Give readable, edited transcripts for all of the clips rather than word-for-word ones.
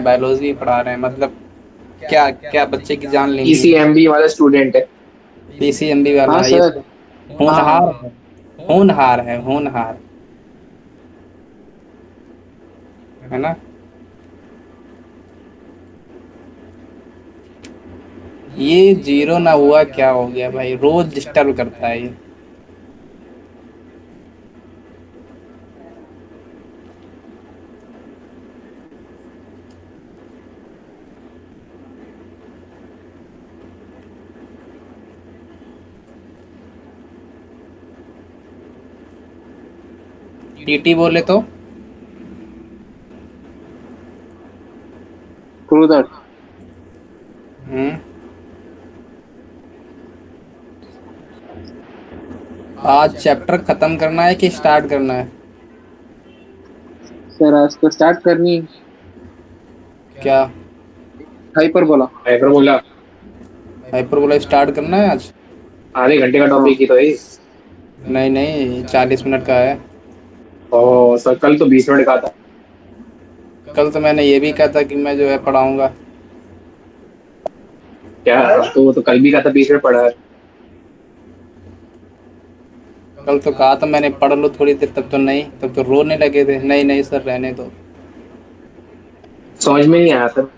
Biology पढ़ा रहे हैं, मतलब क्या क्या बच्चे की जान लेंगी। पीसीएमबी वाला स्टूडेंट है। पीसीएमबी वाला हाँ है ये सर। तो। हाँ होनहार हाँ। है। होनहार है, होनहार, है ना। ये जीरो ना हुआ क्या हो गया भाई, रोज डिस्टर्ब करता है ये। टीटी बोले तो। True that. हम्म। आज चैप्टर खत्म करना है कि स्टार्ट करना है। सर आज तो स्टार्ट करनी है। क्या। हाइपर बोला। हाइपरबोला स्टार्ट करना है आज। आधे घंटे का टॉपिक ही तो है। नहीं नहीं, 40 मिनट का है। ओ सर कल तो 20 मिनट का था। कल तो मैंने ये भी कहा था कि मैं जो है पढ़ाऊंगा। क्या। तो वो तो कल भी का था 20 मिनट पढ़ा है। कल तो कहा था मैंने पढ़ लो थोड़ी देर, तब तो नहीं, तब तो रोने लगे थे, नहीं नहीं सर रहने दो। समझ में नहीं आया सर।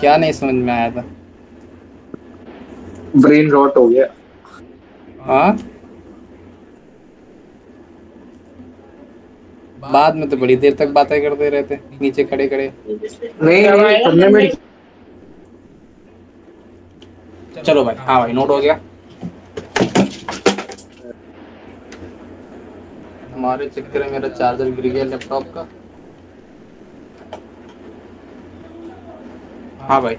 क्या नहीं समझ में आया था। ब्रेन रॉट हो गया। हाँ। बाद में तो बड़ी देर तक बातें करते रहते नीचे खड़े खड़े। नहीं नहीं 15 मिनट। चलो भाई, हाँ भाई नोट हो गया। हमारे चक्कर में मेरा चार्जर गिर गया लैपटॉप का। हाँ भाई,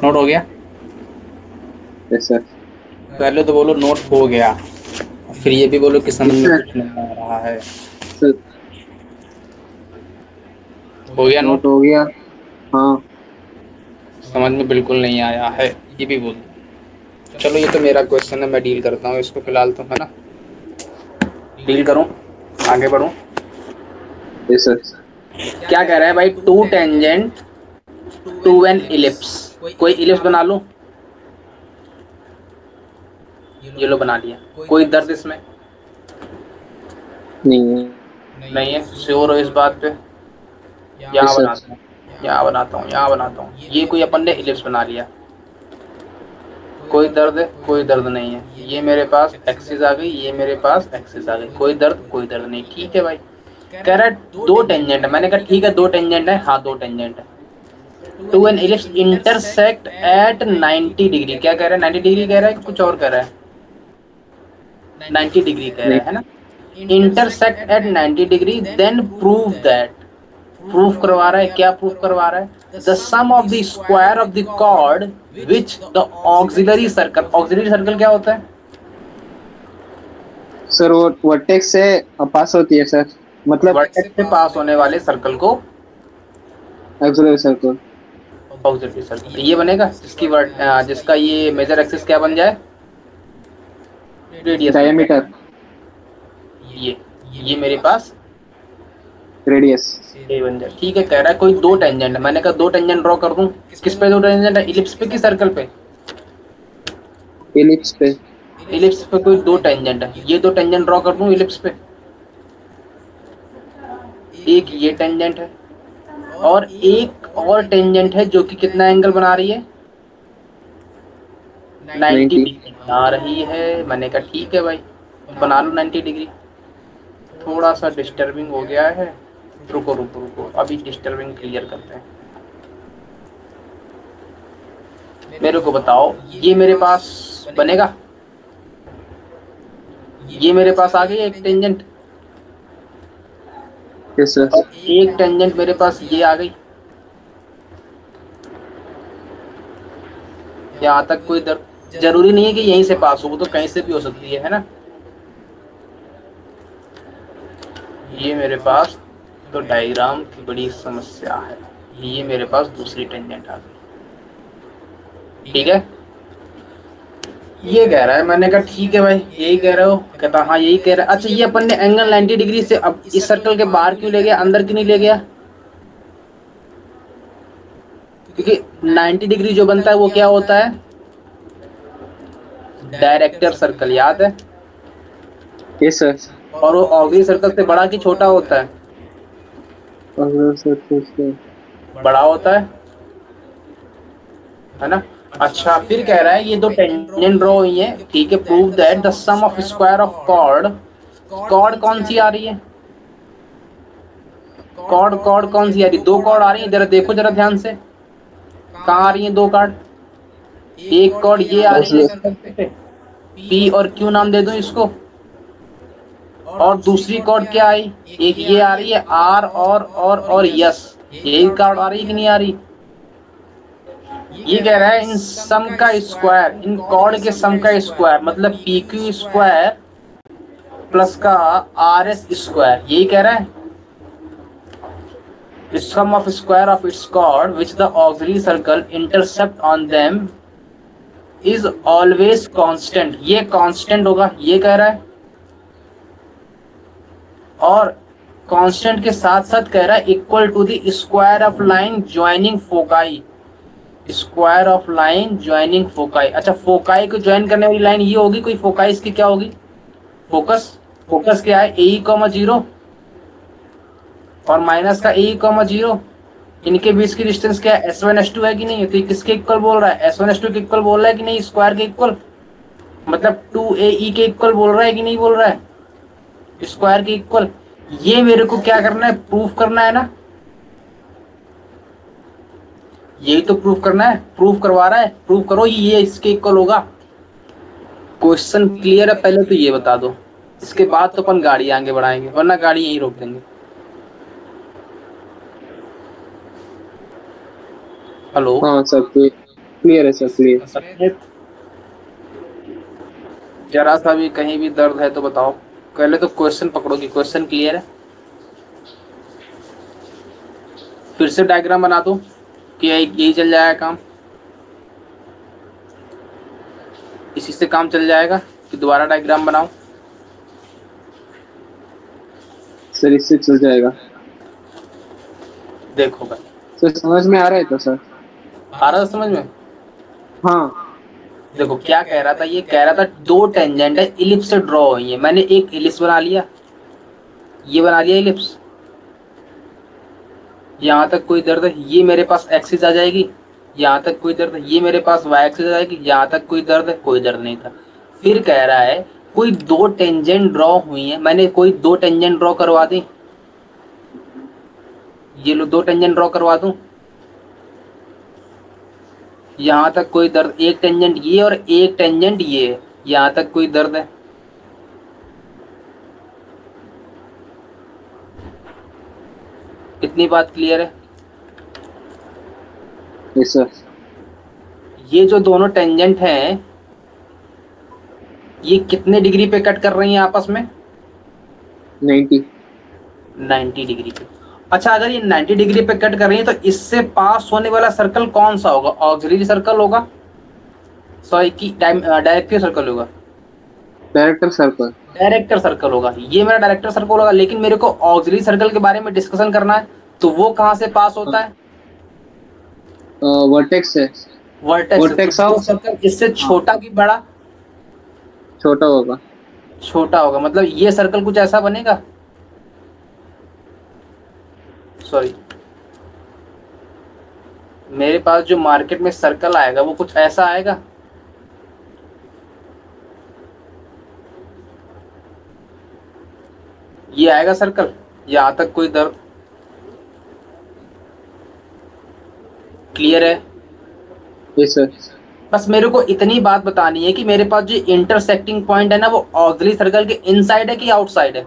नोट हो गया। Yes sir. पहले तो बोलो नोट हो गया, फिर ये भी बोलो कि समझ में सर। कुछ नहीं आ रहा है। सर हो गया नोट नोट। हो गया। हाँ। समझ में बिल्कुल नहीं आया है, ये भी बोल दो। चलो ये तो मेरा क्वेश्चन है, मैं डील करता हूँ इसको फिलहाल तो, है ना। डील करूँ, आगे बढ़ूँ। Yes sir. क्या कह रहा है भाई, two tangent to an ellipse. कोई इलिप्स बना लूं। ये लो बना लिया। कोई दर्द इसमें नहीं। नहीं है, श्योर हो इस बात पे। यहाँ यस सर। बनाता हूँ, यहाँ बनाता हूँ, यहाँ बनाता हूँ। ये कोई अपन ने इलिप्स बना लिया। कोई दर्द है, कोई दर्द नहीं है। ये मेरे पास एक्सिस आ गई, ये मेरे पास एक्सिस आ गई। कोई दर्द नहीं। ठीक है भाई। कह रहा है दो टेंजेंट है। मैंने कहा ठीक है, दो टेंजेंट है। हाँ दो टेंजेंट है। To an ellipse intersect at 90 degree. क्या कह रहा है, 90 डिग्री कह रहा है कि कुछ और कह रहा है। 90 डिग्री कह रहा नहीं। है ना। Intersect at 90 degree, then prove that. Proof करवा रहा है, क्या प्रूफ करवा रहा है। The sum of the square of the chord which the auxiliary circle. Auxiliary circle क्या होता है। सर वो वर्टेक्स से पास होती है सर। मतलब वर्टेक्स से पास होने वाले सर्कल को एक्सोलर सर्कल। ऑक्सिलरी सर्कल ये बनेगा, जिसका ये मेजर एक्सिस क्या बन जाए, रेडियस बन डायमीटर। जाए। ये मेरे पास रेडियस। ए बन जाए। ठीक है, कह रहा है कोई दो टेंजेंट है। मैंने कहा दो टेंजेंट ड्रॉ कर दूं। किस पे दो टेंजेंट है, इलिप्स पे कि सर्कल पे। एलिप्स पे। इलिप्स पे कोई दो टेंजेंट है। ये दो टेंजेंट ड्रॉ कर दूं इलिप्स पे। एक ये टेंजेंट है और एक और टेंजेंट है जो कि कितना एंगल बना रही है, 90 90। डिग्री बना रही है। मैंने कहा ठीक है भाई, बना लो 90 डिग्री। थोड़ा सा डिस्टर्बिंग हो गया है, रुको रुको रुको, अभी डिस्टर्बिंग क्लियर करते हैं। मेरे को बताओ, ये मेरे पास बनेगा। ये मेरे पास आ गई एक टेंजेंट यस सर। और एक टेंजेंट मेरे पास ये आ गई। यहाँ तक कोई जरूरी नहीं है कि यहीं से पास हो, वो तो कहीं से भी हो सकती है ना। ये मेरे पास तो डायग्राम की बड़ी समस्या है। ये मेरे पास दूसरी टेंजेंट आ गई। ठीक है, ये कह रहा है। मैंने कहा ठीक है भाई, यही कह रहे हो। कहता हाँ यही कह रहा है। अच्छा ये अपन ने एंगल 90 डिग्री से अब इस सर्कल के बाहर क्यों ले गया, अंदर क्यों नहीं ले गया। क्योंकि 90 डिग्री जो बनता है वो क्या होता है, डायरेक्टर सर्कल, याद है। Yes sir. और वो ऑक्सिलरी सर्कल से बड़ा कि छोटा होता है, बड़ा होता है ना। अच्छा फिर कह रहा है ये दो टेंजेंट ड्रॉ हुई है, ठीक है, prove that the sum of square of chord, chord कौन सी आ रही है, कॉर्ड कॉर्ड कौन सी आ रही है, दो कॉर्ड आ रही है, जरा देखो जरा ध्यान से, कहाँ आ रही है दो कॉर्ड, एक कॉर्ड ये आ रही है, पी और क्यू नाम दे दूं इसको, और दूसरी कॉर्ड क्या आई, एक ये आ रही है आर और यस, यही कॉर्ड आ रही है कि नहीं आ रही। ये कह रहा है इन सम का स्क्वायर, इन कॉर्ड के सम का स्क्वायर मतलब पी क्यू स्क्वायर प्लस का आर एस स्क्वायर, यही कह रहा है। Sum of square of its chord which the auxiliary circle intercept on them is always constant, ये कांस्टेंट होगा, ये कह रहा है। और कांस्टेंट के साथ साथ कह रहा है equal to the square of line joining foci, square of line joining foci. अच्छा फोकाई को ज्वाइन करने वाली लाइन ये होगी, कोई फोकाई इसकी क्या होगी, फोकस, फोकस क्या है AE,0 और माइनस का AE,0, इनके बीच की डिस्टेंस क्या है S1S2 है कि नहीं है, तो ये किसके इक्वल बोल रहा है, S1S2 के इक्वल बोल रहा है कि नहीं, स्क्वायर के इक्वल, मतलब 2AE के इक्वल बोल रहा है कि नहीं बोल रहा है, स्क्वायर के इक्वल। ये मेरे को क्या करना है, प्रूफ करना है ना, यही तो प्रूफ करना है, प्रूफ करवा रहा है, प्रूफ करो ये इसके इक्वल होगा। क्वेश्चन क्लियर है, पहले तो ये बता दो, इसके बाद तो अपन गाड़ी आगे बढ़ाएंगे, वरना गाड़ी यहीं रोक देंगे। हेलो, हाँ सर क्लियर है सर, क्लियर। जरा सा भी कहीं भी दर्द है तो बताओ, पहले तो क्वेश्चन पकड़ो कि क्वेश्चन क्लियर है। फिर से डायग्राम बना दो कि यही चल जाएगा काम, इसी से काम चल जाएगा कि दोबारा डायग्राम बनाओ। सर इससे चल जाएगा। देखो भाई सर समझ में आ रहा है तो सर, आ रहा था समझ में। हाँ देखो क्या कह रहा था, ये कह रहा था दो टेंजेंट है इलिप्स से ड्रॉ हुई है, मैंने एक इलिप्स बना लिया, ये बना लिया इलिप्स, यहाँ तक कोई दर्द है, ये मेरे पास एक्सिस आ जाएगी, यहाँ तक कोई दर्द है, ये मेरे पास वाई एक्सिस आ जाएगी, यहाँ तक कोई दर्द है, कोई दर्द नहीं था। फिर कह रहा है कोई दो टेंजेंट ड्रॉ हुई है, मैंने कोई दो टेंजेंट ड्रॉ करवा दी, ये लो दो टेंजेंट ड्रॉ करवा दूं, यहाँ तक कोई दर्द, एक टेंजेंट ये और एक टेंजेंट ये, यहाँ तक कोई दर्द है। इतनी बात क्लियर है। Yes sir. ये जो दोनों टेंजेंट हैं ये कितने डिग्री पे कट कर रही हैं आपस में, 90 डिग्री पे। अच्छा अगर ये 90 डिग्री पे कट कर रही है तो इससे पास होने वाला सर्कल कौन सा होगा, ऑक्सिलरी सर्कल होगा, सॉरी की डायरेक्टर सर्कल होगा, डायरेक्टर सर्कल, डायरेक्टर सर्कल होगा, ये मेरा डायरेक्टर सर्कल होगा। लेकिन मेरे को ऑक्सिलरी सर्कल के बारे में डिस्कशन करना है, तो वो कहाँ से पास होता है, वर्टेक्स से, वर्टेक्स ऑफ सर्कल, इससे छोटा कि बड़ा, छोटा होगा, छोटा होगा, मतलब ये सर्कल कुछ ऐसा बनेगा, सॉरी मेरे पास जो मार्केट में सर्कल आएगा वो कुछ ऐसा आएगा, ये आएगा सर्कल, यहाँ तक कोई दर्द, क्लियर है। Yes sir. बस मेरे को इतनी बात बतानी है कि मेरे पास जो इंटरसेक्टिंग पॉइंट है ना वो ऑक्सिलरी सर्कल के इनसाइड है कि आउटसाइड है,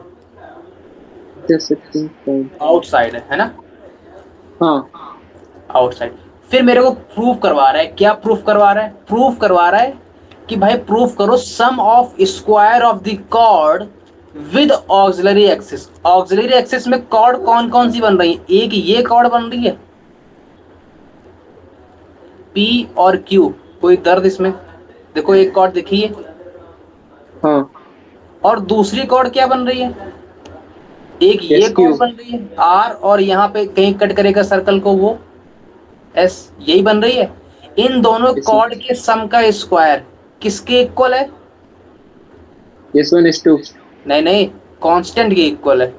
इंटरसेक्टिंग पॉइंट आउटसाइड है ना, हाँ आउटसाइड। फिर मेरे को प्रूफ करवा रहा है, क्या प्रूफ करवा रहा है, प्रूफ करवा रहा है कि भाई प्रूफ करो sum of square of the chord with auxiliary axis. Auxiliary axis में कॉर्ड कौन कौन सी बन रही है, एक ये कॉर्ड बन रही है P और Q, कोई दर्द इसमें, देखो एक कॉर्ड देखिए, हाँ, और दूसरी कॉर्ड क्या बन रही है, एक ये कॉर्ड बन रही है R, और यहाँ पे कहीं कट करेगा सर्कल को वो एस, यही बन रही है। इन दोनों कॉर्ड के सम का स्क्वायर किसके इक्वल है? S1 S2। नहीं नहीं, कांस्टेंट के इक्वल है।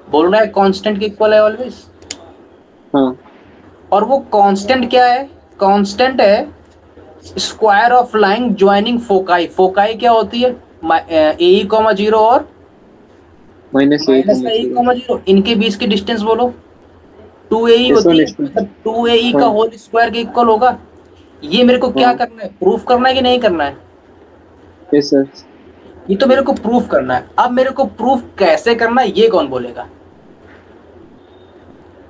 बोल रहा है कांस्टेंट के इक्वल है ऑलवेज। हाँ और वो कांस्टेंट क्या है? कांस्टेंट है square of line joining foci. Foci क्या होती है? AE, 0 और -A, -A, 0। इनके बीच की डिस्टेंस बोलो, 2AE होती S1 है, S2। मतलब 2AE का हाँ होल स्क्वायर के इक्वल होगा। ये मेरे को क्या हाँ करना है? प्रूफ करना है कि नहीं करना है? Yes sir. ये तो मेरे को प्रूफ करना है। अब मेरे को प्रूफ कैसे करना है ये कौन बोलेगा?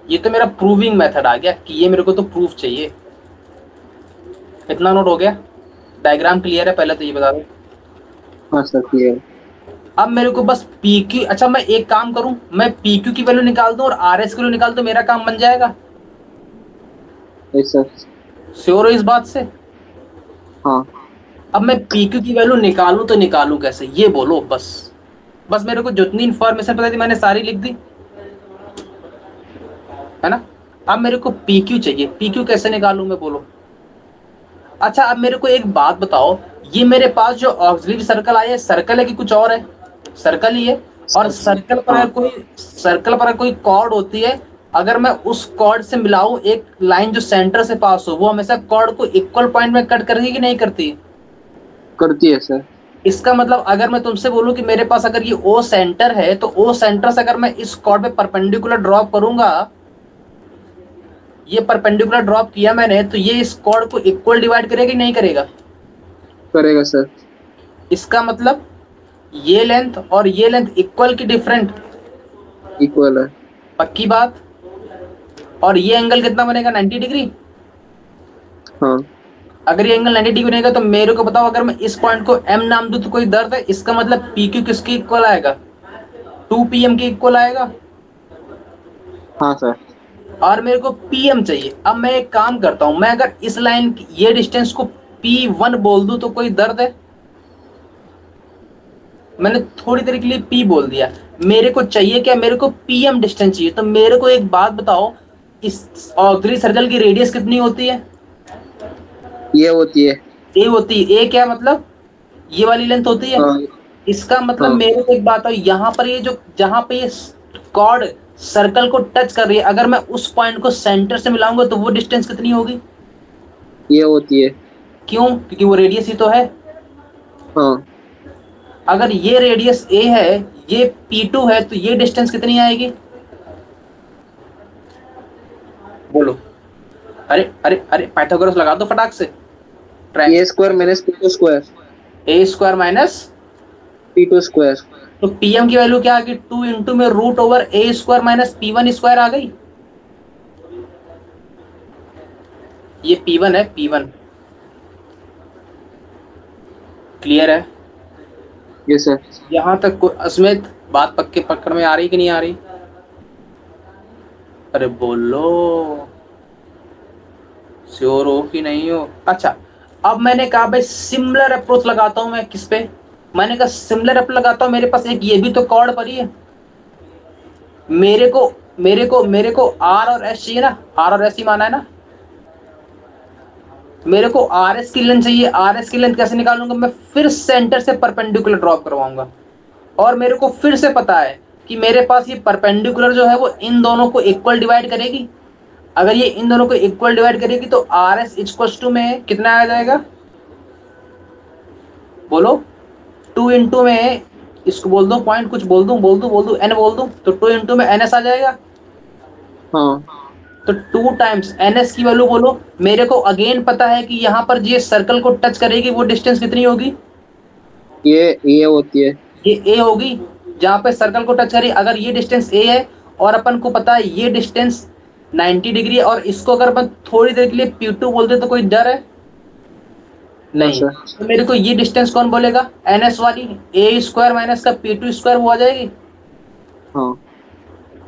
ये तो मेरा प्रूविंग मेथड आ गया कि ये मेरे को तो प्रूफ चाहिए। इतना नोट हो गया? डायग्राम क्लियर है? पहले तो ये बता दो। हाँ सर क्लियर। अब मेरे को बस PQ, अच्छा मैं एक काम करूं, मैं PQ की वैल्यू निकाल दूं और RS की वैल्यू निकाल दूं, मेरा काम बन जाएगा। Yes sir. श्योर हो इस बात से? हाँ अब मैं PQ की वैल्यू निकालूं तो निकालूं कैसे ये बोलो बस। बस मेरे को जितनी इंफॉर्मेशन पता थी मैंने सारी लिख दी, है ना? अब मेरे को PQ चाहिए। PQ कैसे निकालूं मैं, बोलो? अच्छा अब मेरे को एक बात बताओ, ये मेरे पास जो ऑक्सिलरी सर्कल आया है, सर्कल है कि कुछ और है? सर्कल ही है। और सर्कल पर हाँ कोई कॉर्ड होती है, अगर मैं उस कॉर्ड से मिलाऊं एक लाइन जो सेंटर से पास हो, वो हमेशा कॉर्ड को इक्वल पॉइंट में कट करती है कि नहीं करती? करती है सर। इसका मतलब अगर मैं तुमसे बोलूं कि मेरे पास अगर ये O सेंटर है, तो O सेंटर से अगर मैं इस कॉर्ड पे परपेंडिकुलर ड्रॉप करूंगा, ये परपेंडिकुलर ड्रॉप किया मैंने, तो ये इस कॉर्ड को इक्वल डिवाइड करेगा कि नहीं करेगा? करेगा सर। इसका मतलब ये लेंथ और ये लेंथ इक्वल की डिफरेंट? इक्वल है। पक्की बात। और ये एंगल कितना बनेगा? 90 डिग्री। हाँ अगर ये एंगल 90 डिग्री बनेगा तो मेरे को बताओ, अगर मैं इस पॉइंट को M नाम दूं तो कोई दर्द है? इसका मतलब PQ किसके इक्वल आएगा? 2PM के इक्वल आएगा। हाँ सर। और मेरे को PM चाहिए। अब मैं एक काम करता हूं, मैं अगर इस लाइन की ये डिस्टेंस को P1 बोल दूं तो कोई दर्द है? मैंने थोड़ी देर के लिए P बोल दिया। मेरे को चाहिए क्या? मेरे को PM डिस्टेंस चाहिए। तो मेरे को एक बात बताओ, इस ऑक्सिलरी सर्कल की रेडियस कितनी होती है? ये होती है। A होती है। A क्या मतलब? ये वाली लेंथ होती है। हाँ इसका मतलब हाँ मेरे को एक बात है, यहाँ पर ये जो जहां पे ये कॉर्ड सर्कल को टच कर रही है, अगर मैं उस पॉइंट को सेंटर से मिलाऊंगा तो वो डिस्टेंस कितनी होगी? ये होती है। क्यों? क्योंकि वो रेडियस ही तो है। हाँ अगर ये रेडियस A है, ये P2 है, तो ये डिस्टेंस कितनी आएगी? बोलो। अरे अरे अरे, पाइथागोरस लगा दो फटाक से। A square minus P2 square. A square minus P2 square. तो PM की वैल्यू क्या आ गई? 2 इंटू में root over A square minus P1 square आ गई। ये P1 है, P1। क्लियर है? Yes sir. यहां तक अस्मित बात पक्के पकड़ में आ रही कि नहीं आ रही? अरे बोलो, श्योर हो कि नहीं हो? अच्छा अब मैंने कहा भाई सिमिलर अप्रोच लगाता हूं मैं। किस पे? मैंने कहा सिमिलर अप्रोच लगाता हूं। मेरे पास एक ये भी तो कॉर्ड पड़ी है। मेरे को R और S चाहिए ना? R और S ही माना है ना? मेरे को RS की लेंथ चाहिए। RS की लेंथ कैसे निकालूंगा? मैं फिर सेंटर से परपेंडिकुलर ड्रॉप करवाऊंगा। और मेरे को फिर से पता है कि मेरे पास ये परपेंडिकुलर जो है वो इन दोनों को इक्वल डिवाइड करेगी। अगर ये इन दोनों को इक्वल डिवाइड करेगी तो RS इक्वल्स टू में कितना आ जाएगा? बोलो। 2 इंटू में इसको बोल दो पॉइंट, कुछ बोल दूं N बोल दूं, तो 2 इंटू में NS आ जाएगा। हाँ तो 2 टाइम्स NS की वैल्यू बोलो। मेरे को अगेन पता है कि यहाँ पर ये सर्कल को टच करेगी, वो डिस्टेंस कितनी होगी? ये होती है। ये A होगी, जहां पे सर्कल को टच करी। अगर ये डिस्टेंस A है और अपन को पता है ये डिस्टेंस 90 डिग्री, और इसको अगर अपन थोड़ी देर के लिए P2 बोलते तो कोई डर है? नहीं। तो मेरे को ये डिस्टेंस कौन बोलेगा? NS वाली A स्क्वायर माइनस का P2 स्क्वायर वो आ जाएगी। हाँ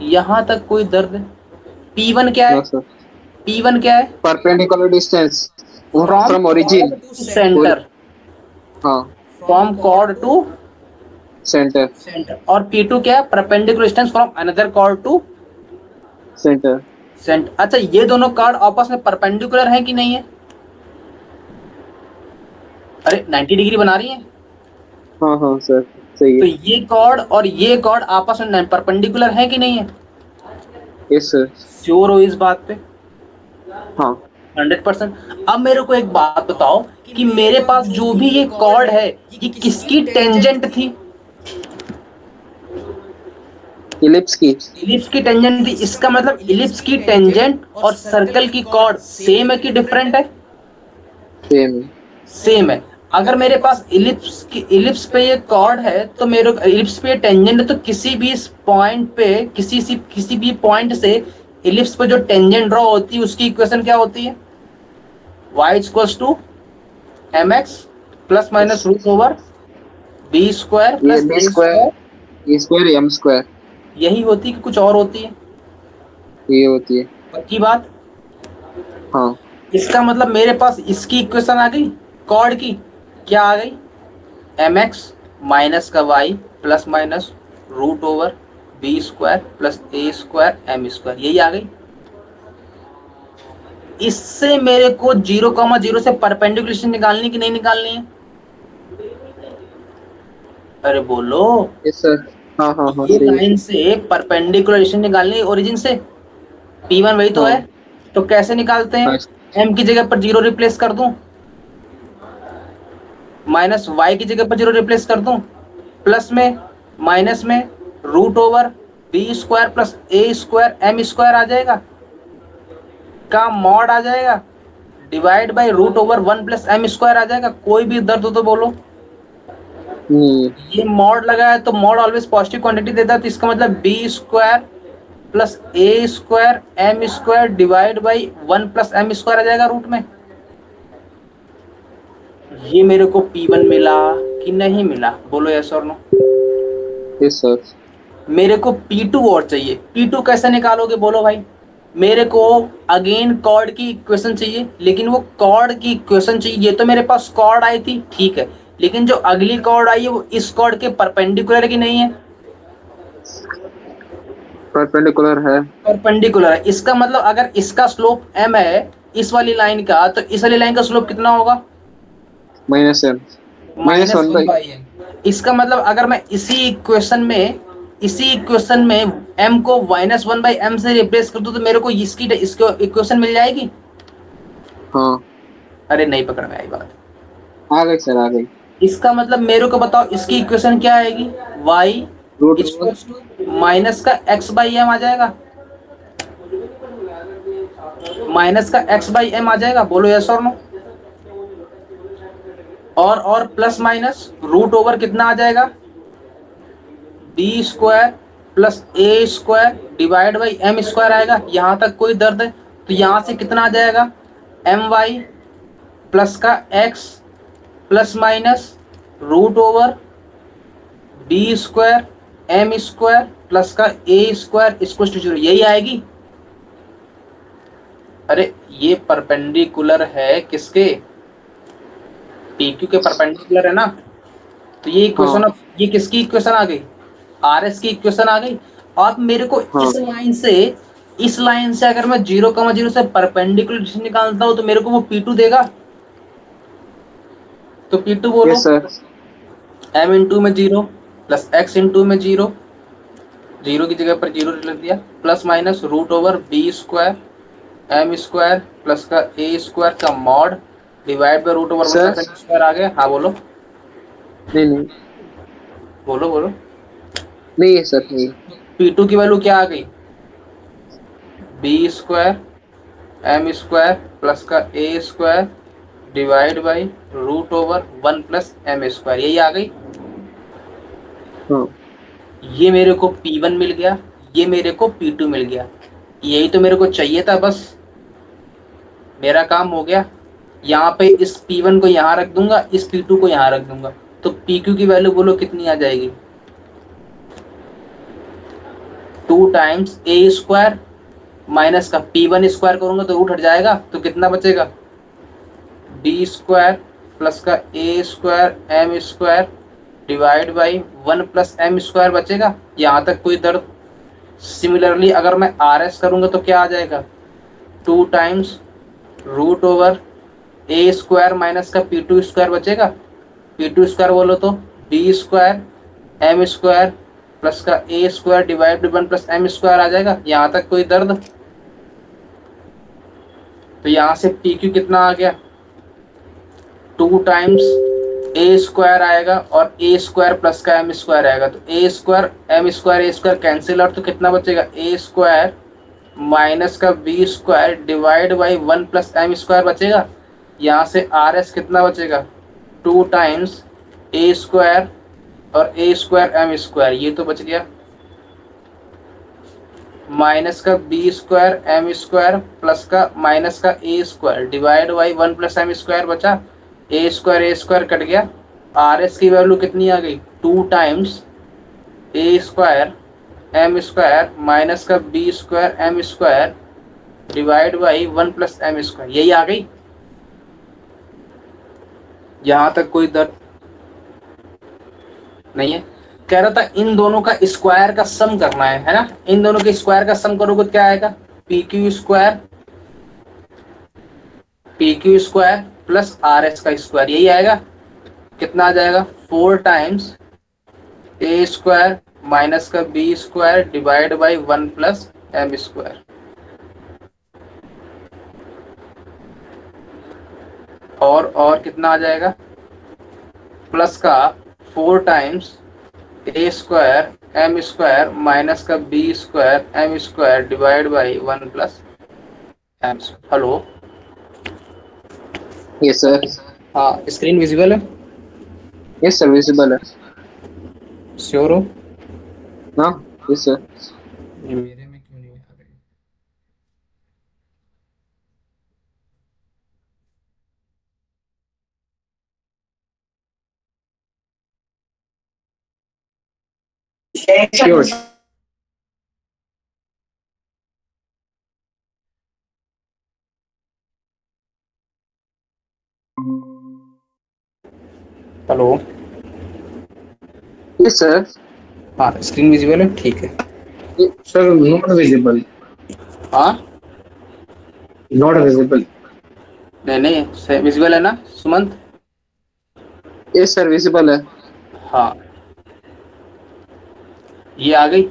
यहां तक कोई दर्द है? P1 क्या है? P1 क्या है? Perpendicular distance from origin to centre. हाँ फ्रॉम कॉर्ड टू सेंटर। और P2 क्या है? Perpendicular distance from another chord to centre. अच्छा, ये दोनों कॉर्ड आपस में परपेंडिकुलर है कि नहीं है? अरे 90 डिग्री बना रही है। हाँ हाँ सर, सही तो है। ये कॉर्ड और ये कॉर्ड आपस में परपेंडिकुलर है कि नहीं है? Yes sir. श्योर हो इस बात पे? हाँ। 100%। अब मेरे को एक बात बताओ कि मेरे पास जो भी ये कॉर्ड है, ये किसकी टेंजेंट थी? इलिप्स की। इलिप्स की टेंजेंट थी। इसका मतलब इलिप्स की टेंजेंट और सर्कल की कॉर्ड सेम है कि डिफरेंट है? सेम है। सेम है। अगर मेरे पास इलिप्स पे ये कॉर्ड है, तो मेरे इलिप्स पे टेंजेंट है, तो किसी भी पॉइंट पे किसी भी पॉइंट से इलिप्स पे जो टेंजेंट ड्रॉ होती है उसकी इक्वेशन क्या होती है? y equals to mx plus minus root over B square ये plus B A square, square. E square, M square. यही होती है कि कुछ और होती है? ये होती है। पक्की बात? हाँ। इसका मतलब मेरे पास इसकी इक्वेशन आ गई कॉर्ड की। क्या आ गई? mx माइनस का y plus minus root over B square plus A square M square, यही आ गई। इससे मेरे को 0,0 से परपेंडिकुलर निकालनी कि नहीं निकालनी है? अरे बोलो। Yes sir. हाँ हाँ हाँ, ये सही है। लाइन से परपेंडिकुलर निकालनी है ओरिजिन से। P1 वही तो है। हाँ तो कैसे निकालते हाँ। हैं? m की जगह पर 0 रिप्लेस कर दूं, माइनस y की जगह पर 0 रिप्लेस कर दूं, प्लस में माइनस में root over B square plus A square M square आ जाएगा, का मॉड आ जाएगा, divide by root over 1 plus M square आ जाएगा। कोई भी दर्द हो तो बोलो। नहीं। ये मॉड लगा है तो मॉड ऑलवेज पॉजिटिव क्वांटिटी देता है, तो इसका मतलब B square plus A square M square divide by 1 plus M square आ जाएगा रूट में। ये मेरे को P1 मिला कि नहीं मिला? बोलो यस और नो। Yes sir. मेरे को P2 और चाहिए। P2 कैसे निकालोगे बोलो भाई? मेरे को अगेन कॉर्ड की इक्वेशन चाहिए, लेकिन वो कॉर्ड की इक्वेशन चाहिए। ये तो मेरे पास कॉर्ड आई थी, ठीक है, लेकिन जो अगली कॉर्ड आई है वो इस कॉर्ड के परपेंडिकुलर की नहीं है? परपेंडिकुलर है। परपेंडिकुलर है। इसका मतलब अगर इसका स्लोप m है इस वाली लाइन का, तो इस वाली लाइन का स्लोप कितना होगा? Minus M. Minus one by. इसका मतलब अगर मैं इसी इक्वेशन में m को -1/m से रिप्लेस कर दूं, तो मेरे को इसकी इक्वेशन मिल जाएगी। हाँ। अरे नहीं पकड़ में आई बात। आ गई सर, आ गई। इसका मतलब मेरे को बताओ इसकी इक्वेशन क्या आएगी? y root over. Equals to minus का x/m आ जाएगा। माइनस का x/m आ जाएगा। बोलो यस और नो। और प्लस माइनस रूट ओवर कितना आ जाएगा? B square plus A square divide by M square आएगा। यहां तक कोई दर्द है? तो यहां से कितना आ जाएगा? एम वाई प्लस का X plus minus root over B square M square plus का ए स्क्वायर इक्वल टू 0, यही आएगी। अरे ये परपेंडिकुलर है किसके? PQ के परपेंडिकुलर है ना। तो ये इक्वेशन हाँ ये किसकी इक्वेशन आ गई? RS की इक्वेशन आ गई। अब मेरे को हाँ। इस लाइन से अगर मैं 0,0 से परपेंडिकुलर निकालता हूं, तो मेरे को वो P2 देगा। तो P2 बोलो। Yes sir. m इंटू में 0 प्लस x इंटू में 0, 0 की जगह पर 0 लिख दिया, plus minus root over B square M square plus का ए स्क्वायर का mod divide by root over square आ गया। हाँ बोलो। नहीं नहीं। बोलो बोलो। नहीं है सर, नहीं। P2 की वैल्यू क्या आ गई? B square M square plus का A square divide by root over 1 plus M square, यही आ गई। हाँ। ये मेरे को P1 मिल गया, ये मेरे को P2 मिल गया। यही तो मेरे को चाहिए था, बस मेरा काम हो गया। यहाँ पे इस P1 को यहाँ रख दूंगा, इस P2 को यहाँ रख दूंगा, तो PQ की वैल्यू बोलो कितनी आ जाएगी? 2 टाइम्स ए स्क्वायर माइनस का P1 स्क्वायर करूंगा तो रूट हट जाएगा, तो कितना बचेगा? डी स्क्वायर प्लस का A square M square divide by 1 plus M square बचेगा। यहाँ तक कोई दर्द? सिमिलरली अगर मैं आर एस करूंगा तो क्या आ जाएगा, 2 times root over A square minus का पी टू स्क्वायर बचेगा, पी टू स्क्वायर बोलो तो B square M square plus का A square divide by 1 plus M square आ जाएगा। यहां तक कोई दर्द? तो यहां से पी क्यू कितना आ गया, 2 टाइम्स ए स्क्वायर आएगा और ए स्क्वायर प्लस का एम स्क्वायर आएगा, तो A square M square A square cancel out, तो कितना बचेगा, ए स्क्वायर माइनस का B square divide by 1 plus M square बचेगा। यहाँ से आर एस कितना बचेगा, 2 टाइम्स ए स्क्वायर और ए स्क्वायर एम स्क्वायर, ये तो बच गया, माइनस का B square M square plus का माइनस का A square divide by 1 plus M square बचा, ए स्क्वायर कट गया। आर एस की वैल्यू कितनी आ गई, 2 times A square M square minus का B square M square divide by 1 plus M square, यही आ गई। यहां तक कोई दर्द नहीं है। कह रहा था इन दोनों का स्क्वायर का सम करना है ना, इन दोनों के स्क्वायर का सम करोगे तो क्या आएगा, P Q square plus R S का स्क्वायर, यही आएगा। कितना आ जाएगा, 4 टाइम्स ए स्क्वायर माइनस का B square divide by 1 plus M square, और कितना आ जाएगा, प्लस का 4 times A square M square minus का B square M square divide by 1 plus M. Hello, yes sir. हाँ स्क्रीन विजिबल है? Yes sir, visible है। श्योर हो? हाँ यस सर। ये मेरे में क्यों नहीं आ रही? श्योर। Hello, yes sir. हाँ स्क्रीन विजिबल है, ठीक है। Sir not visible. हाँ नॉट विजिबल। नहीं विजिबल है ना सुमंत? यस सर, विजिबल है। हाँ ये आ गई।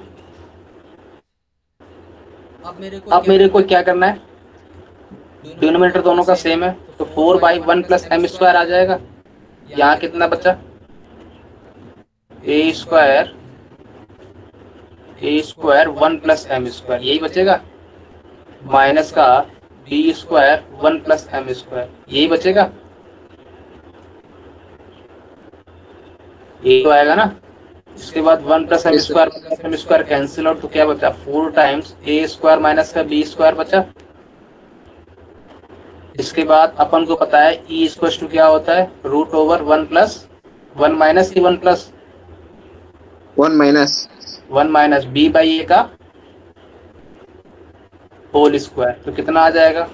अब मेरे को क्या करना है, डिनोमिनेटर दोनों का सेम है, तो 4 बाई 1 प्लस एम स्क्वायर आ जाएगा। यहाँ कितना बचा, A square 1 plus M square, यही बचेगा, माइनस का B square 1 plus M square, यही बचेगा, ये तो आएगा ना। इसके बाद 1 plus M square cancel out, तो क्या बचा, 4 टाइम्स ए स्क्वायर माइनस का बी स्क्वायर बचा। इसके बाद अपन को पता है ई इक्वल टू क्या होता है, रूट ओवर 1 प्लस 1 माइनस की 1 प्लस 1 माइनस बी बाई ए का होल स्क्वायर, तो कितना आ जाएगा,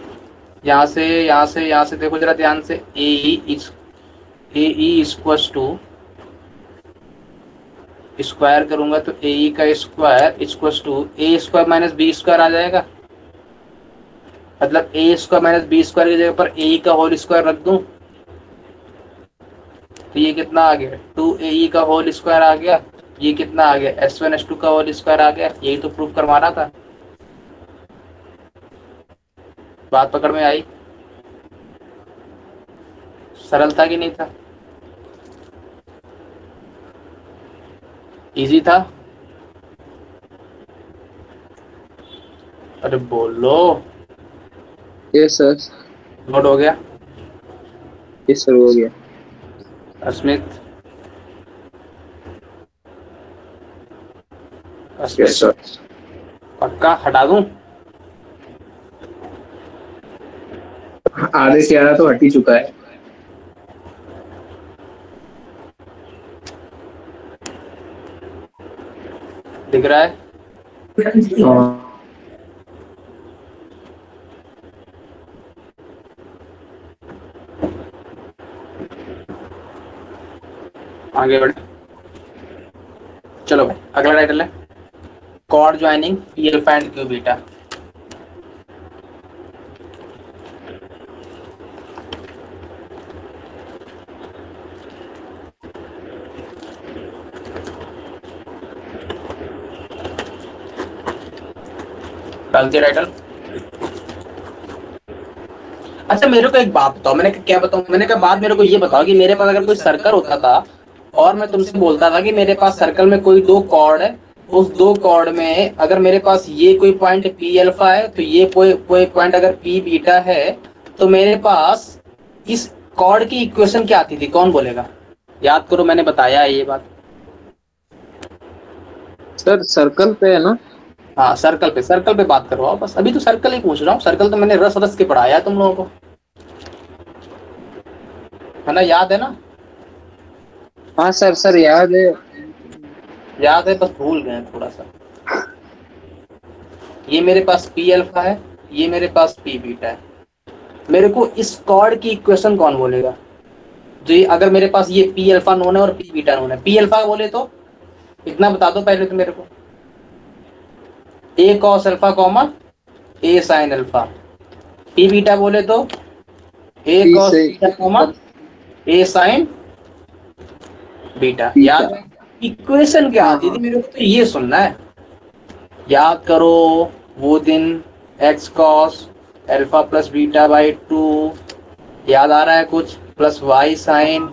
यहाँ से देखो जरा ध्यान से, A E equal to square करूंगा तो ए ई का square equal to A square minus B square आ जाएगा, मतलब A square minus B square की जगह पर ए ई का होल स्क्वायर रख दूं, तो ये कितना आ गया, 2 का होल स्क्वायर आ गया, ये कितना आ गया, S1 S2 का होल स्क्वायर आ गया। यही तो प्रूफ करवाना था। बात पकड़ में आई? सरल था कि नहीं था? इजी था? अरे बोलो। Yes sir. नोट हो गया? यस सर, हो गया। Asmit yes sir. पक्का हटा दूं? आधे से आधा तो हट ही चुका है। दिख रहा है? आगे बढ़े, चलो भाई अगला टाइटल है chord joining P alpha and Q beta. डालती राइटर। अच्छा मेरे को एक बात बताओ, मैंने क्या बताऊं, मैंने कहा बात मेरे को ये बताओ कि मेरे पास अगर कोई सर्कल होता था और मैं तुमसे बोलता था कि मेरे पास सर्कल में कोई दो कॉर्ड है, उस दो कॉर्ड में अगर मेरे पास ये कोई पॉइंट पी अल्फा है तो ये कोई पॉइंट अगर पी बीटा है, तो मेरे पास इस कॉर्ड की इक्वेशन क्या आती थी, कौन बोलेगा? याद करो मैंने बताया है ये बात। सर सर्कल पे है ना? हाँ सर्कल पे बात करवाओ बस, अभी तो सर्कल ही पूछ रहा हूँ, सर्कल तो मैंने रस रस के पढ़ाया है तुम लोगों को, है ना, याद है ना? हाँ सर, सर याद है। याद है, बस भूल गए थोड़ा सा। ये मेरे पास पी अल्फा है, ये मेरे पास पी बीटा है, मेरे को इस कॉर्ड की इक्वेशन कौन बोलेगा? जो ये अगर मेरे पास ये पी अल्फा नोन है और पी बीटा नोन है, पी अल्फा बोले तो इतना बता दो पहले तो मेरे को, ए कॉस अल्फा कॉमा ए साइन अल्फा। पी बीटा बोले तो ए कॉस बीटा कॉमा ए साइन बीटा। याद है इक्वेशन क्या आती थी मेरे को, तो ये सुनना है। याद करो वो दिन X cos alpha plus beta by 2, याद आ रहा है कुछ, plus Y sine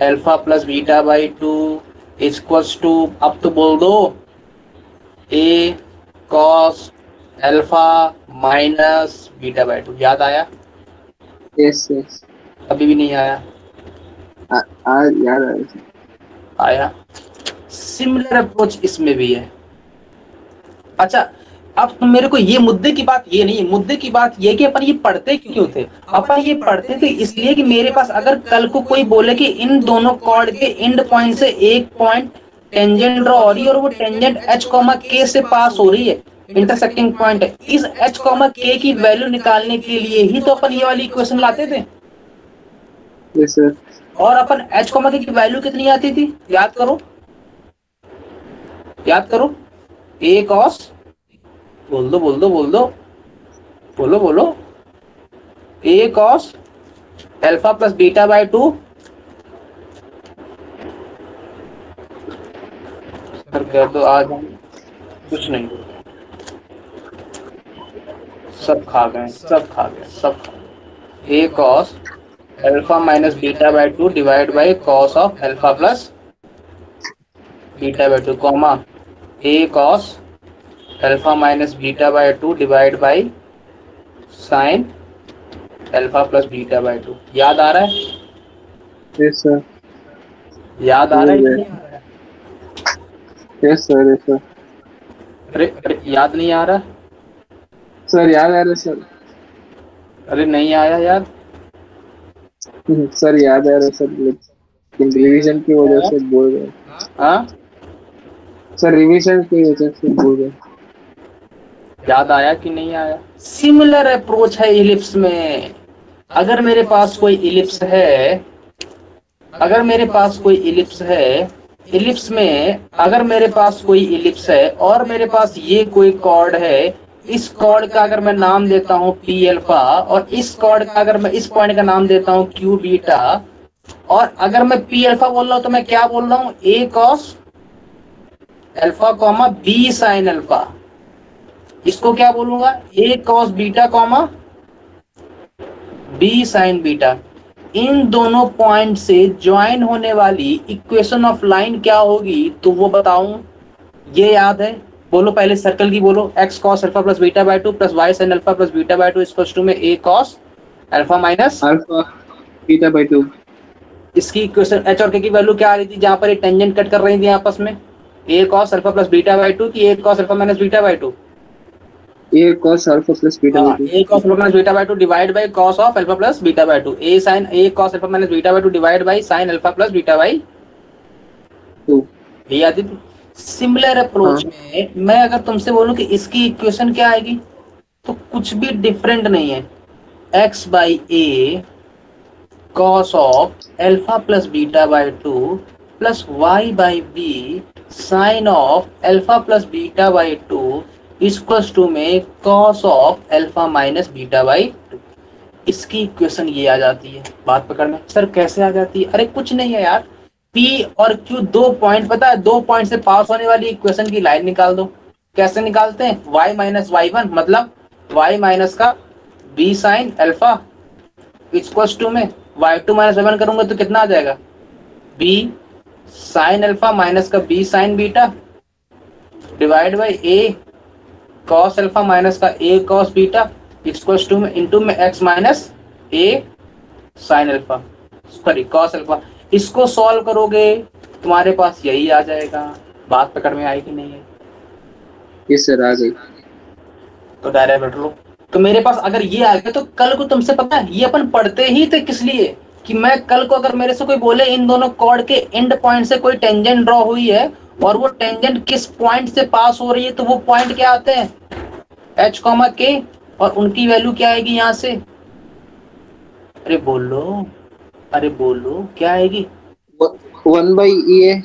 alpha plus beta by 2 equals to, अब तो बोल दो, A cos alpha minus beta by 2। याद आया? Yes yes. अभी भी नहीं आया? याद आया। सिमिलर अप्रोच इसमें भी है। अच्छा अब तुम मेरे को ये मुद्दे की बात ये नहीं है, मुद्दे की बात ये कि अपन ये पढ़ते क्यों थे? अपन ये पढ़ते थे इसलिए कि मेरे पास अगर कल को कोई बोले कि इन दोनों कॉर्ड के एंड पॉइंट से एक पॉइंट टेंजेंट ड्रॉ हो रही है और वो टेंजेंट h, k से पास हो रही है, इंटरसेक्टिंग पॉइंट है, इस h, k की वैल्यू निकालने के लिए ही तो अपन ये वाली इक्वेशन लाते थे। Yes sir. और अपन h, k की वैल्यू कितनी आती थी? याद करो, याद करो, a cos, बोल दो बोल दो बोल दो बोलो बोलो, a cos alpha plus beta by 2। Sir कह दो आज कुछ नहीं, सब खा गए सब खा गए सब खा गए। a cos alpha minus beta by 2 divide by cos of alpha plus beta by 2 comma a cos alpha minus beta by 2 divide by sine alpha plus beta by 2। याद आ रहा है? Yes sir. याद आ रहा है कि नहीं आ रहा है? Yes sir yes sir. अरे याद नहीं आ रहा सर? याद आ रहा सर। अरे नहीं आया याद? सर याद आ रहा सर, लेकिन रिवीजन की वजह से भूल गए। हाँ सर रिवीजन की वजह से भूल गए। याद आया कि नहीं आया? सिमिलर अप्रोच है इलिप्स में। अगर मेरे पास कोई इलिप्स है, अगर मेरे पास कोई इलिप्स है, इलिप्स में अगर मेरे पास कोई इलिप्स है और मेरे पास ये कोई कॉर्ड है, इस कॉर्ड का अगर मैं नाम देता हूँ पी अल्फा और इस कॉर्ड का अगर मैं इस पॉइंट का नाम देता हूँ क्यू बीटा, और अगर मैं पी अल्फा बोल रहा हूँ तो मैं क्या बोल रहा हूँ? A cos alpha comma B sine alpha. इसको क्या बोलूंगा? A cos beta comma B sine beta. इन दोनों पॉइंट से ज्वाइन होने वाली इक्वेशन ऑफ लाइन क्या होगी तो वो बताऊं? ये याद है? बोलो पहले सर्कल की बोलो, X cos alpha plus beta by 2 plus Y sine alpha plus beta by 2 equals to में ए cos alpha minus alpha beta by 2। इसकी इक्वेशन एच और के की वैल्यू क्या आ रही थी जहां पर ये टेंजेंट कट कर रही थी आपस में? ए cos alpha plus beta by 2 की a cos alpha minus beta by 2? A cos alpha plus beta by 2। A cos alpha minus beta by 2 divide by cos of alpha plus beta by 2। A sin a cos alpha minus beta by 2 divide by sin alpha plus beta by 2। ये याद है? Similar approach में मैं अगर तुमसे बोलूं कि इसकी इक्वेशन क्या आएगी तो कुछ भी डिफरेंट नहीं है, x by a cos of alpha plus beta by 2 plus y by B sine of alpha plus beta by 2 equals to में cos of alpha minus beta by 2। इसकी इक्वेशन ये आ जाती है। बात पकड़ में। सर कैसे आ जाती है? अरे कुछ नहीं है यार, P और Q दो पॉइंट, पता है, दो पॉइंट से पास होने वाली इक्वेशन की लाइन निकाल दो। कैसे निकालते हैं? y माइनस वाई वन मतलब y माइनस का b sine alpha equals to में y2 माइनस वाई वन करूंगा तो कितना आ जाएगा? b साइन अल्फा माइनस का b sine beta divide by a cos alpha minus का a cos beta equals to में इंटू में x minus a sine alpha sorry cos alpha. इसको सॉल्व करोगे तुम्हारे पास यही आ जाएगा। बात पकड़ में आई कि नहीं है? यस सर, आ गई। तो डायरेक्ट बैठ लो। तो मेरे पास अगर ये आ गया तो कल को तुमसे पता है ये अपन पढ़ते ही थे किस लिए कि मैं कल को अगर मेरे से कोई बोले इन दोनों कॉर्ड के एंड पॉइंट से कोई टेंजेंट ड्रॉ हुई है और वो टेंजेंट किस पॉइंट से पास हो रही है तो वो पॉइंट क्या आते हैं? h, k और उनकी वैल्यू क्या आएगी यहाँ से? अरे बोलो, अरे बोलो क्या आएगी? 1/e।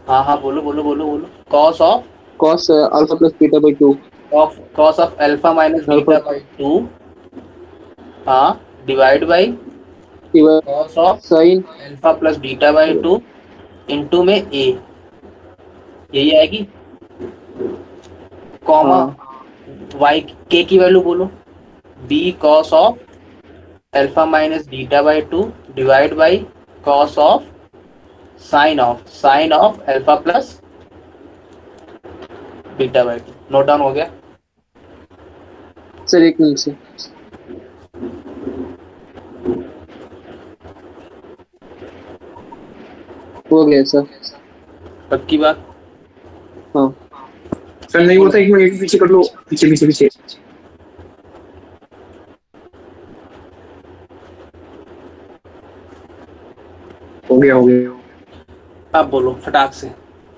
हाँ बोलो बोलो बोलो बोलो। Cos of alpha plus beta by 2 cos of alpha minus beta by 2 हाँ divide by cos of sine alpha plus beta by 2 into में a, यही आएगी। कॉमा y k की वैल्यू बोलो b cos of alpha minus beta by 2 divide by cos of sine of alpha plus beta by 2। Note down हो गया sir? एक minute से। हो गया सर। पक्की बात? हाँ सर नहीं होता, एक मिनट पीछे कर लो, पीछे पीछे पीछे। हो गया हो गया। अब बोलो फटाक से।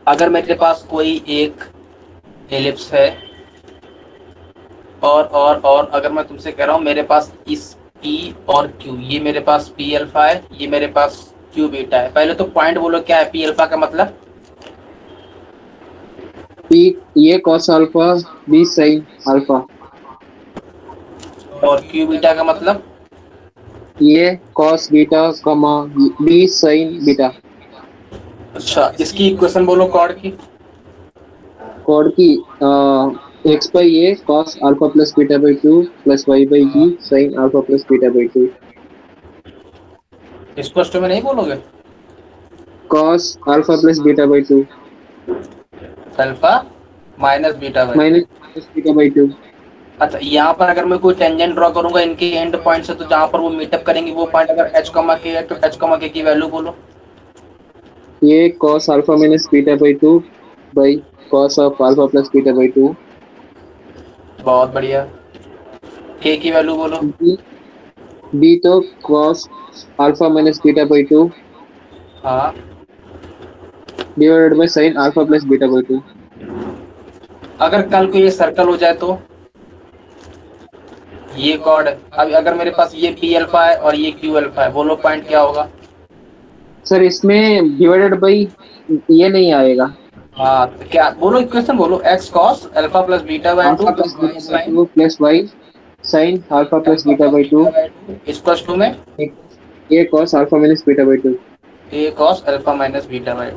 अगर मेरे पास कोई एक एलिप्स है और अगर मैं तुमसे कह रहा हूँ मेरे पास इस P और Q, ये मेरे पास P अल्फा है, ये मेरे पास Q बीटा है। पहले तो पॉइंट बोलो क्या है P अल्फा का मतलब? P ये cos alpha b sine alpha और Q बीटा का मतलब? ये कॉस बीटा कमा b साइन बीटा। अच्छा, इसकी इक्वेशन बोलो कॉर्ड की। कॉर्ड की x by A cos alpha plus beta by 2 plus y by b sine alpha plus beta by 2। स्पष्ट में नहीं बोलोगे? Cos alpha plus beta by 2 alpha minus beta by 2। अच्छा, यहाँ पर अगर मैं कोई टेंजेंट ड्रॉ करूंगा इनके एंड पॉइंट से तो जहाँ पर वो मीटअप करेंगे वो पॉइंट अगर h, k है तो h, k की वैल्यू बोलो। ये cos alpha minus beta by 2 by cos of alpha plus beta by 2। बहुत बढ़िया। k की वैल्यू बोलो। b तो cos alpha minus beta by 2 हाँ divided by sine alpha plus beta by 2। अगर कल को ये सर्कल हो जाए तो ये कॉर्ड, अब अगर मेरे पास ये P अल्फा है और ये Q अल्फा है, बोलो पॉइंट क्या होगा? सर इसमें डिवाइडेड बाई ये नहीं आएगा। हाँ तो क्या बोलो इक्वेशन बोलो? x cos alpha plus beta by 2 plus y sine alpha plus beta by 2 equals to में a cos alpha minus beta by 2। a cos alpha minus beta by 2।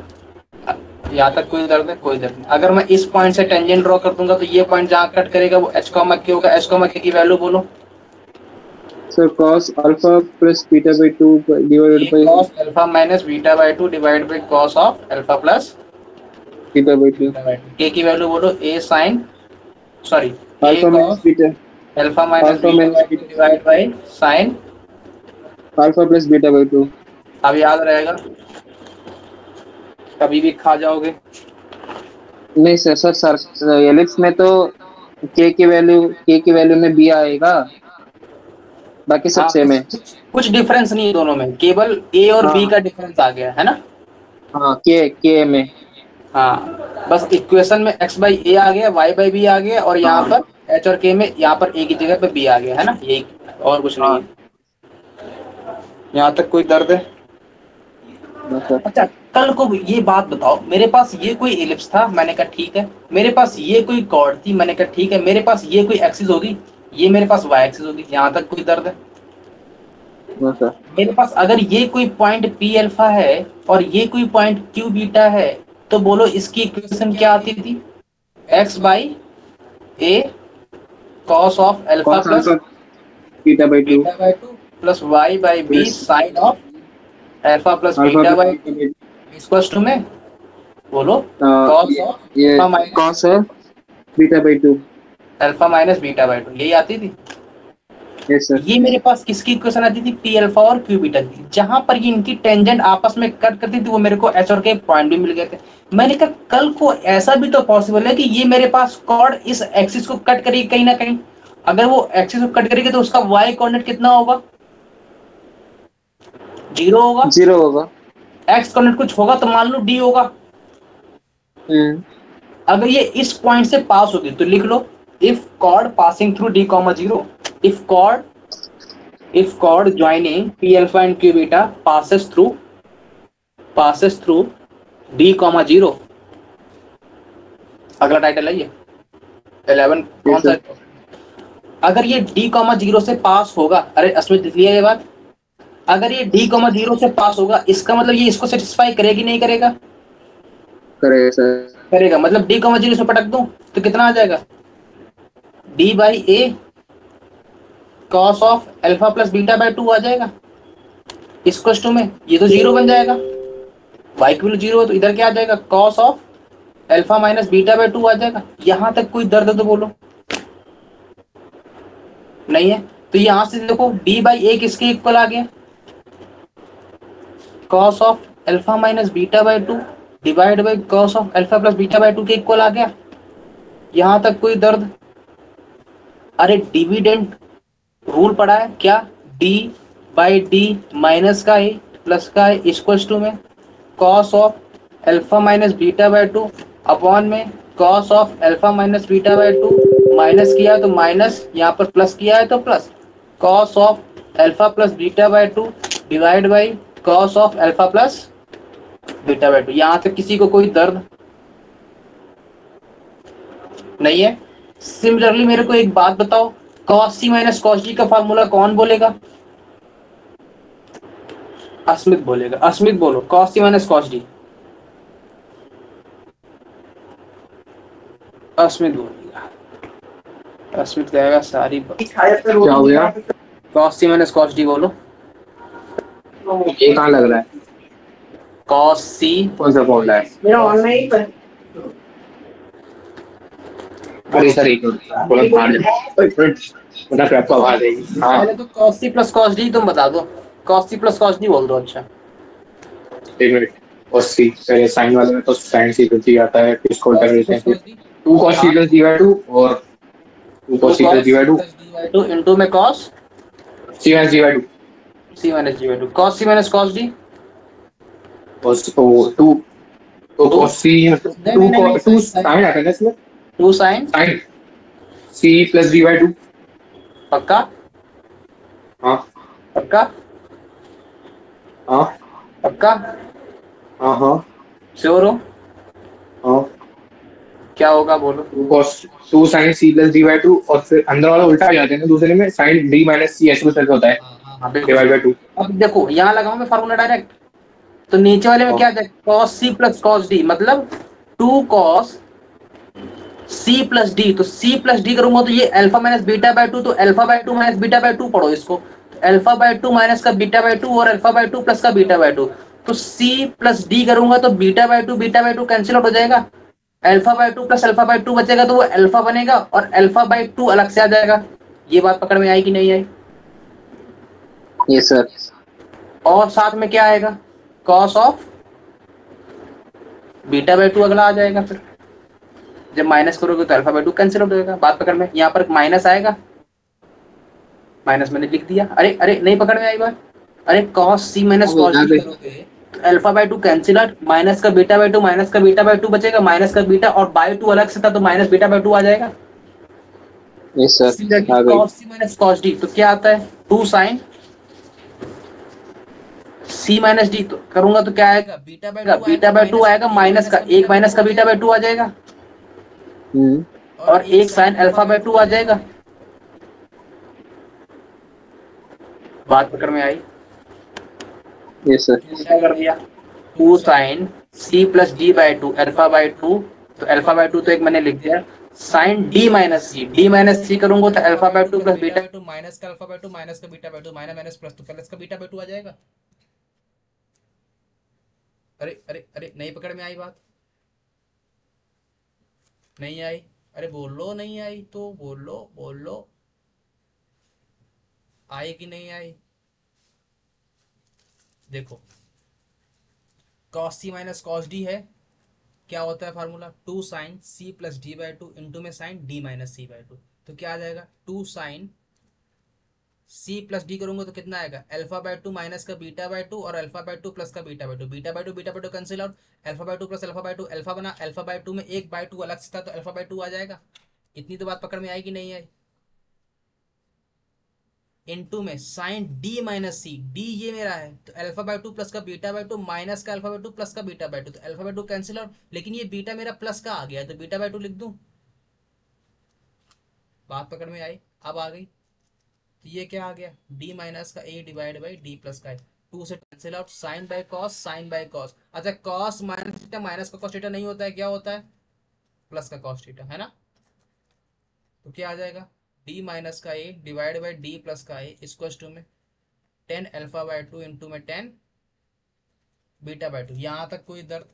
यहाँ तक कोई दर्द है? कोई दर्द नहीं। अगर मैं इस पॉइंट से टेंजेंट ड्रॉ कर दूंगा तो ये पॉइंट जहाँ कट करेगा वो h, k होगा। h, k की वैल्यू बोलो। Sir cos alpha plus beta by 2 divided by cos alpha minus beta by 2 divide by cos of alpha plus beta by 2। k की वैल्यू बोलो a sin sorry alpha minus beta alpha minus beta divide by sin alpha plus beta by 2। अब याद रहेगा, कभी भी खा जाओगे नहीं सर एलिप्स में तो k की वैल्यू में b आएगा, बाकी सब सेम है। कुछ डिफरेंस नहीं है दोनों में, केवल a और b का डिफरेंस आ गया है ना। हाँ k में हाँ बस इक्वेशन में x बाई a आ गया, y बाई b आ गया और यहाँ पर h और k में यहाँ पर a की जगह पे b आ गया है ना, यही और कुछ नहीं है। यहाँ तक कोई दर्द है? अच्छा कल को ये बात बताओ, मेरे पास ये कोई इलिप्स था, मैंने कहा ठीक है, मेरे पास ये कोई कॉर्ड थी, मैंने कहा ठीक है, मेरे पास ये कोई एक्सिस होगी, ये मेरे पास वाई एक्सिस होगी, यहाँ तक कोई दर्द है? No sir. मेरे पास अगर ये कोई पॉइंट पी अल्फा है और ये कोई पॉइंट क्यू बीटा है, तो बोलो इसकी इक्वेशन क्या आती थी? X by A cos of alpha plus beta by two plus Y by B sine of alpha plus beta by equals to में बोलो cos of cos of beta by two alpha minus beta by two, यही आती थी। Yes sir. ये मेरे पास किसकी equation आती थी? पी अल्फा और क्यू बीटा की। जहां पर ये इनकी टेंजेंट आपस में कट करती थी वो मेरे को एच और के पॉइंट भी मिल गए थे। मैंने कहा कल को ऐसा भी तो पॉसिबल है कि ये मेरे पास कॉर्ड इस एक्सिस को कट करेगी कहीं ना कहीं। अगर वो एक्सिस को कट करेगी तो उसका वाई कोऑर्डिनेट कितना होगा? 0 होगा। 0 होगा। एक्स कोऑर्डिनेट कुछ होगा तो मान लो डी होगा। अगर ये इस पॉइंट से पास होगी तो लिख लो if chord passing through d comma 0, if chord joining p alpha and q beta passes through d comma 0। अगला टाइटल है ये 11 कौन सा? अगर ये d कॉमा 0 से पास होगा, अरे अस्मित लिख लिया ये बात, अगर ये d कॉमा 0 से पास होगा इसका मतलब ये इसको सेटिस्फाई करेगी नहीं करेगा? करेगा सर। करेगा। मतलब d कॉमा 0 से पटक दूं तो कितना आ जाएगा? d by a cos of alpha plus beta by 2 आ जाएगा इक्वल टू में, ये तो 0 बन जाएगा, y इक्वल 0 है तो इधर क्या आ जाएगा? Cos of alpha minus beta by 2 आ जाएगा। यहां तक कोई दर्द है तो बोलो? नहीं है। तो यहां से देखो d बाई ए किसके इक्वल आ गया? Cos of alpha minus beta by 2 divide by cos of alpha plus beta by 2 के इक्वल आ गया। यहां तक कोई दर्द? अरे डिविडेंड रूल पड़ा है क्या? d बाई डी माइनस का ए प्लस का ए इक्वल टू में cos of alpha minus beta by 2 upon में cos of alpha minus beta by 2, minus किया है तो माइनस, यहाँ पर प्लस किया है तो plus, cos of alpha plus beta by 2 divide by cos of alpha plus beta by 2। यहाँ तक किसी को कोई दर्द नहीं है? सिमिलरली मेरे को एक बात बताओ, cos c minus cos d का फार्मूला कौन बोलेगा? अस्मित बोलेगा। अस्मित बोलो cos c minus cos d। Asmit बोलेगा। अस्मित कहेगा सारी क्या हो गया? cos c minus cos d बोलो। ये कहाँ लग रहा है? cos c कौन सा फॉर्मूला है? मेरा ऑनलाइन पर अरे सर एक मिनट बाहर बता फिर आपको आवाज आएगी। हाँ पहले तो cos c plus cos d तुम बता दो। cos c plus cos d बोल दो। अच्छा एक मिनट। cos c पहले साइन वाले में तो साइन c प्लस d आता है, फिर इसको उल्टा कर देते हैं। 2 cos c plus d by 2 और 2 cos c plus d by 2 into में cos c minus d by 2 c minus d by 2 cos c minus cos d और 2 तो cos c 2 साइन आता है ना इसमें? 2 sin sine c plus d by 2। पक्का? हाँ पक्का? हाँ पक्का? हाँ हाँ श्योर हो? हाँ। क्या होगा बोलो? 2 sin c plus d by 2 और फिर अंदर वाला उल्टा आ जाता है ना, दूसरे में sin d माइनस c ऐसे कुछ होता है डिवाइड बाई 2। अब देखो यहाँ लगाऊं मैं फार्मूला डायरेक्ट, तो नीचे वाले में क्या जाए? cos c plus cos d मतलब 2 cos c प्लस डी। तो c प्लस डी करूंगा तो ये अल्फा माइनस बीटा बाई 2, तो alpha by 2 minus beta by 2 पढ़ो इसको। अल्फा बाई 2 माइनस का बीटा बाई 2 और अल्फा बाई 2 प्लस का बीटा बाई 2, तो c प्लस डी करूंगा तो बीटा बाई 2 कैंसिल आउट हो जाएगा। Alpha by 2 plus alpha by 2 बचेगा तो वो अल्फा बनेगा और अल्फा बाई 2 अलग से आ जाएगा। ये बात पकड़ में आई कि नहीं आई? Yes sir. और साथ में क्या आएगा? कॉस ऑफ बीटा बाई 2 अगला आ जाएगा। फिर जब माइनस करोगे तो अल्फा बाई 2 कैंसिल हो जाएगा। बात पकड़ में? यहाँ पर माइनस आएगा, माइनस मैंने लिख दिया। अरे अरे नहीं पकड़ में आई बात? अरे cos c minus cos d करोगे तो alpha by 2 cancel out, minus का बीटा बाई 2 माइनस का बीटा बाई 2 बचेगा, माइनस का बीटा और बाई 2 अलग से था तो माइनस बीटा बाई 2 आ जाएगा। Yes sir. cos c minus cos d तो क्या आता है? 2 sin सी माइनस डी तो करूंगा तो क्या आएगा, बीटा बाय टू आएगा, माइनस का एक माइनस का बीटा बाय टू आ जाएगा, और एक साइन अल्फा बाय टू आ जाएगा। बात पकड़ में आई? Yes sir. क्या कर दिया, two sine C plus D by two alpha by two, तो अल्फा बाय टू तो एक मैंने लिख दिया, साइन डी माइनस सी करूंगा तो alpha by two plus beta by two minus का अल्फा बाय टू माइनस का beta bye two minus minus plus तो प्लस का बीटा बाय टू आ जाएगा। अरे अरे अरे नहीं पकड़ में आई बात, नहीं आई? अरे बोल लो, नहीं आई तो बोल लो, बोल लो आई कि नहीं आई। देखो cos c minus cos d है, क्या होता है formula, two sine C plus d by two into में sine d minus c by two, तो क्या आ जाएगा, टू साइन सी प्लस डी करूंगा तो कितना आएगा, अल्फा बाय टू माइनस का बीटा बाय टू और अल्फा बाय टू प्लस का बीटा बाय टू, बीटा बाय टू कैंसिल आउट, alpha by two plus alpha by two, alpha बना, अल्फा बाय टू में एक बाय टू अलग से था तो अल्फा बाय टू आ जाएगा। इतनी तो बात पकड़ में आई कि नहीं आई। इनटू में साइन डी माइनस सी, डी ये मेरा है तो अल्फा बाय टू प्लस का बीटा बाय टू माइनस का अल्फा बाय टू प्लस का बीटा बाय टू, तो अल्फा बाय टू कैंसिल आउट, लेकिन ये बीटा मेरा प्लस का आ गया तो बीटा बाय टू लिख दूं। बात पकड़ में आई, अब आ गई, तो ये क्या आ गया, डी माइनस का ए डिवाइड बाई डी प्लस का ए, टू से cancel out, sine by cos, sine by cos, अच्छा कॉस माइनस थीटा माइनस का कॉस थीटा नहीं होता है, क्या होता है, प्लस का कॉस थीटा, है ना। तो क्या आ जाएगा, डी माइनस का ए डिवाइड बाई डी प्लस का ए इक्वल टू में tan alpha by to into में टेन बीटा बाय टू। यहां तक कोई दर्द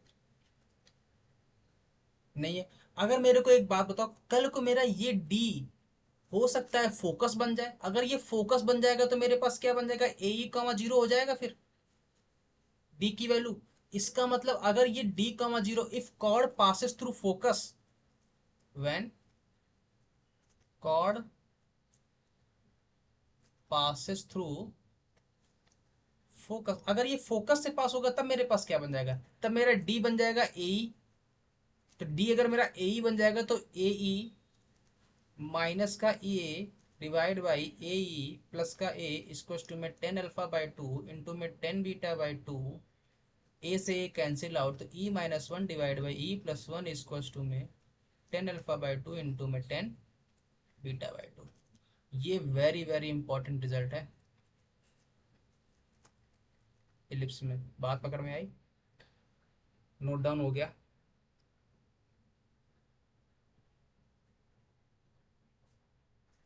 नहीं है। अगर मेरे को एक बात बताओ, कल को मेरा ये डी हो सकता है फोकस बन जाए, अगर ये फोकस बन जाएगा तो मेरे पास क्या बन जाएगा, ए ई कॉमा जीरो हो जाएगा फिर डी की वैल्यू। इसका मतलब अगर ये D comma zero, if chord passes through focus, when chord passes through focus, अगर ये फोकस से पास होगा तब मेरे पास क्या बन जाएगा, तब मेरा डी बन जाएगा ए, तो डी अगर मेरा ए बन जाएगा तो ए ई माइनस का ए डिवाइड बाई ए प्लस का ए इसको टू में tan alpha by two into में tan beta by two, a से ए कैंसिल आउट तो e minus one divide by e plus one equals to में tan alpha by two into में tan beta by two. ये very very important result है ellipse में। बात पकड़ में आई, नोट डाउन हो गया,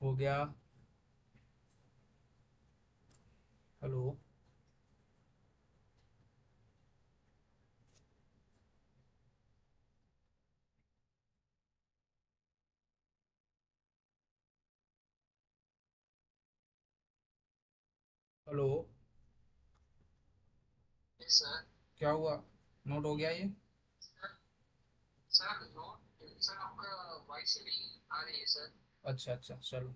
हो गया, हेलो हेलो सर क्या हुआ, नोट हो गया ये? सर नोट सर आपका वॉइस नहीं आ रही है सर। अच्छा अच्छा चलो।